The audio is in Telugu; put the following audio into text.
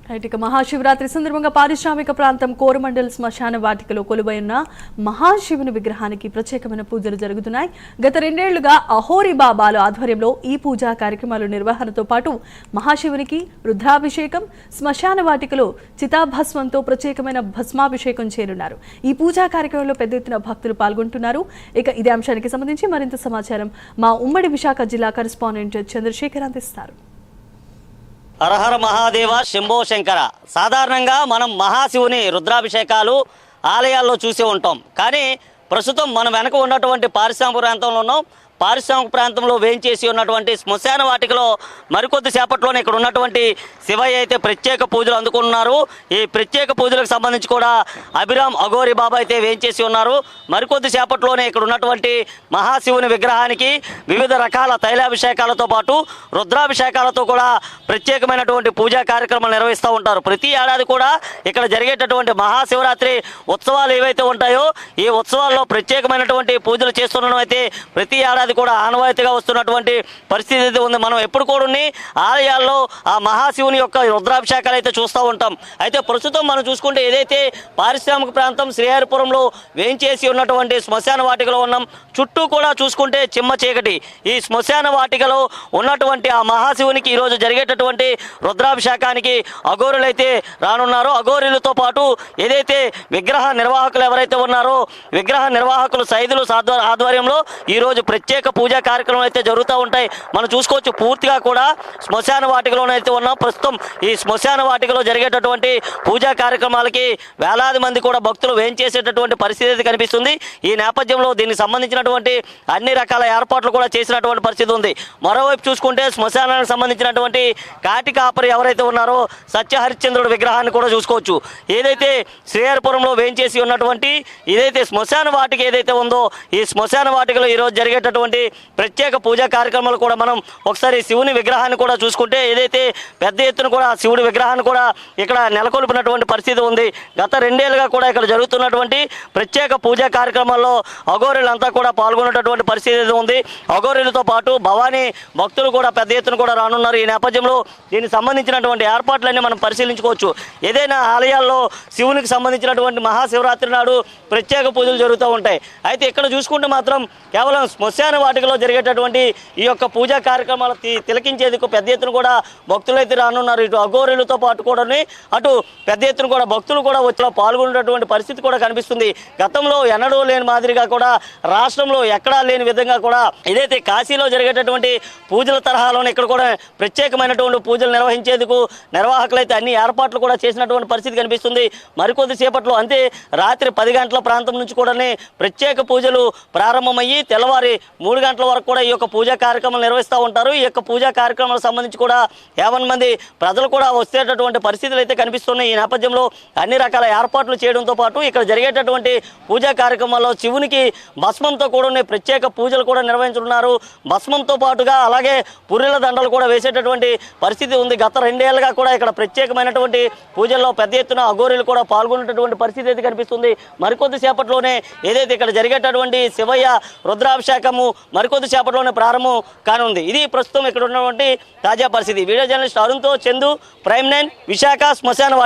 ఇక మహాశివరాత్రి సందర్భంగా పారిశ్రామిక ప్రాంతం కోరమండల్ శ్మశాన వాటికలో కొలువైన మహాశివుని విగ్రహానికి ప్రత్యేకమైన పూజలు జరుగుతున్నాయి. గత 2 ఏళ్లుగా అహోరి బాబాల ఆధ్వర్యంలో ఈ పూజా కార్యక్రమాల నిర్వహణతో పాటు మహాశివునికి రుద్రాభిషేకం, శ్మశాన వాటికలో చితాభస్మంతో ప్రత్యేకమైన భస్మాభిషేకం చేరున్నారు. ఈ పూజా కార్యక్రమంలో పెద్ద ఎత్తున భక్తులు పాల్గొంటున్నారు. ఇక ఇదే అంశానికి సంబంధించి మరింత సమాచారం మా ఉమ్మడి విశాఖ జిల్లా కరెస్పాండెంట్ చంద్రశేఖర్ అందిస్తారు. హరహర మహాదేవ శంభో శంకర. సాధారణంగా మనం మహాశివుని రుద్రాభిషేకాలు ఆలయాల్లో చూసి ఉంటాం. కానీ ప్రస్తుతం మనం వెనక ఉన్నటువంటి పారిశ్రామిక ప్రాంతంలో ఉన్నాం. పారిశ్రామిక ప్రాంతంలో వేయించేసి ఉన్నటువంటి శ్మశాన వాటికలో మరికొద్ది సేపట్లోనే ఇక్కడ ఉన్నటువంటి శివయ్య అయితే ప్రత్యేక పూజలు అందుకున్నారు. ఈ ప్రత్యేక పూజలకు సంబంధించి కూడా అభిరామ్ అఘోరి బాబా అయితే వేయించేసి ఉన్నారు. మరికొద్ది సేపట్లోనే ఇక్కడ ఉన్నటువంటి మహాశివుని విగ్రహానికి వివిధ రకాల తైలాభిషేకాలతో పాటు రుద్రాభిషేకాలతో కూడా ప్రత్యేకమైనటువంటి పూజా కార్యక్రమాలు నిర్వహిస్తూ ఉంటారు. ప్రతి ఏడాది కూడా ఇక్కడ జరిగేటటువంటి మహాశివరాత్రి ఉత్సవాలు ఏవైతే ఉంటాయో ఈ ఉత్సవాల్లో ప్రత్యేకమైనటువంటి పూజలు చేస్తుండడం అయితే ప్రతి ఏడాది కూడా ఆనవాయితీగా వస్తున్నటువంటి పరిస్థితి అయితే ఉంది. మనం ఎప్పుడు కూడా ఆలయాల్లో ఆ మహాశివుని యొక్క రుద్రాభిషేకాలు అయితే చూస్తూ ఉంటాం. అయితే ప్రస్తుతం మనం చూసుకుంటే ఏదైతే పారిశ్రామిక ప్రాంతం శ్రీహరిపురంలో వేయించేసి ఉన్నటువంటి శ్మశాన వాటికలో ఉన్నాం. చుట్టూ కూడా చూసుకుంటే చిమ్మ చీకటి. ఈ శ్మశాన వాటికలో ఉన్నటువంటి ఆ మహాశివునికి ఈరోజు జరిగేటటువంటి రుద్రాభిషేకానికి అఘోరులు అయితే రానున్నారు. అఘోరులతో పాటు ఏదైతే విగ్రహ నిర్వాహకులు ఎవరైతే ఉన్నారో విగ్రహ నిర్వాహకులు సైదులు ఆధ్వర్యంలో ఈరోజు ప్రత్యేక పూజా కార్యక్రమాలు అయితే జరుగుతూ ఉంటాయి. మనం చూసుకోవచ్చు పూర్తిగా కూడా శ్మశాన వాటికలోనైతే ఉన్నాం. ప్రస్తుతం ఈ శ్మశాన వాటికలో జరిగేటటువంటి పూజా కార్యక్రమాలకి వేలాది మంది కూడా భక్తులు వేయించేసేటటువంటి పరిస్థితి కనిపిస్తుంది. ఈ నేపథ్యంలో దీనికి సంబంధించినటువంటి అన్ని రకాల ఏర్పాట్లు కూడా చేసినటువంటి పరిస్థితి ఉంది. మరోవైపు చూసుకుంటే శ్మశానానికి సంబంధించినటువంటి కాటి కాపరి ఎవరైతే ఉన్నారో సత్యహరిశ్చంద్రుడి విగ్రహాన్ని కూడా చూసుకోవచ్చు. ఏదైతే శ్రీహరిపురంలో వేయించేసి ఉన్నటువంటి ఏదైతే శ్మశాన వాటిక ఏదైతే ఉందో ఈ శ్మశాన వాటికలో ఈరోజు జరిగేటటువంటి ప్రత్యేక పూజా కార్యక్రమాలు కూడా మనం ఒకసారి శివుని విగ్రహాన్ని కూడా చూసుకుంటే ఏదైతే పెద్ద ఎత్తున కూడా శివుడి విగ్రహాన్ని కూడా ఇక్కడ నెలకొల్పినటువంటి పరిస్థితి ఉంది. గత 2 ఏళ్లుగా కూడా ఇక్కడ జరుగుతున్నటువంటి ప్రత్యేక పూజా కార్యక్రమాల్లో అఘోరులంతా కూడా పాల్గొనేటటువంటి పరిస్థితి ఉంది. అఘోరులతో పాటు భవానీ భక్తులు కూడా పెద్ద ఎత్తున కూడా రానున్నారు. ఈ నేపథ్యంలో దీనికి సంబంధించినటువంటి ఏర్పాట్లన్నీ మనం పరిశీలించుకోవచ్చు. ఏదైనా ఆలయాల్లో శివునికి సంబంధించినటువంటి మహాశివరాత్రి నాడు ప్రత్యేక పూజలు జరుగుతూ ఉంటాయి. అయితే ఇక్కడ చూసుకుంటే మాత్రం కేవలం శ్మశాన వాటికలో జరిగేటటువంటి ఈ యొక్క పూజా కార్యక్రమాలు తిలకించేందుకు పెద్ద ఎత్తున కూడా భక్తులు అయితే రానున్నారు. ఇటు అఘోరులతో పాటు కూడా అటు పెద్ద ఎత్తున కూడా భక్తులు కూడా వచ్చి పాల్గొనేటటువంటి పరిస్థితి కూడా కనిపిస్తుంది. గతంలో ఎన్నడూ లేని మాదిరిగా కూడా రాష్ట్రంలో ఎక్కడా లేని విధంగా కూడా ఏదైతే కాశీలో జరిగేటటువంటి పూజల తరహాలోనే ఇక్కడ కూడా ప్రత్యేకమైనటువంటి పూజలు నిర్వహించేందుకు నిర్వాహకులు అయితే అన్ని ఏర్పాట్లు కూడా చేసినటువంటి పరిస్థితి కనిపిస్తుంది. మరికొద్ది సేపట్లో అంతే రాత్రి 10 గంటల ప్రాంతం నుంచి కూడా ప్రత్యేక పూజలు ప్రారంభమయ్యి తెల్లవారి 3 గంటల వరకు కూడా ఈ యొక్క పూజా కార్యక్రమాలు నిర్వహిస్తూ ఉంటారు. ఈ యొక్క పూజా కార్యక్రమాలకు సంబంధించి కూడా 50 మంది ప్రజలు కూడా వచ్చేటటువంటి పరిస్థితులు అయితే కనిపిస్తున్నాయి. ఈ నేపథ్యంలో అన్ని రకాల ఏర్పాట్లు చేయడంతో పాటు ఇక్కడ జరిగేటటువంటి పూజా కార్యక్రమాల్లో శివునికి భస్మంతో కూడా ప్రత్యేక పూజలు కూడా నిర్వహించున్నారు. భస్మంతో పాటుగా అలాగే పుర్రెల దండలు కూడా వేసేటటువంటి పరిస్థితి ఉంది. గత 2 ఏళ్లుగా కూడా ఇక్కడ ప్రత్యేకమైనటువంటి పూజల్లో పెద్ద ఎత్తున అఘోరులు కూడా పాల్గొనేటటువంటి పరిస్థితి అయితే కనిపిస్తుంది. మరికొద్ది సేపట్లోనే ఏదైతే ఇక్కడ జరిగేటటువంటి శివయ్య రుద్రాభిషేకము మరికొద్ది సేపట్లోనే ప్రారంభం కానుంది. ఇది ప్రస్తుతం ఇక్కడ ఉన్నటువంటి తాజా పరిస్థితి. వీడియో జర్నలిస్ట్ అరుణ్తో చందు, ప్రైమ్ 9 విశాఖ శ్మశాన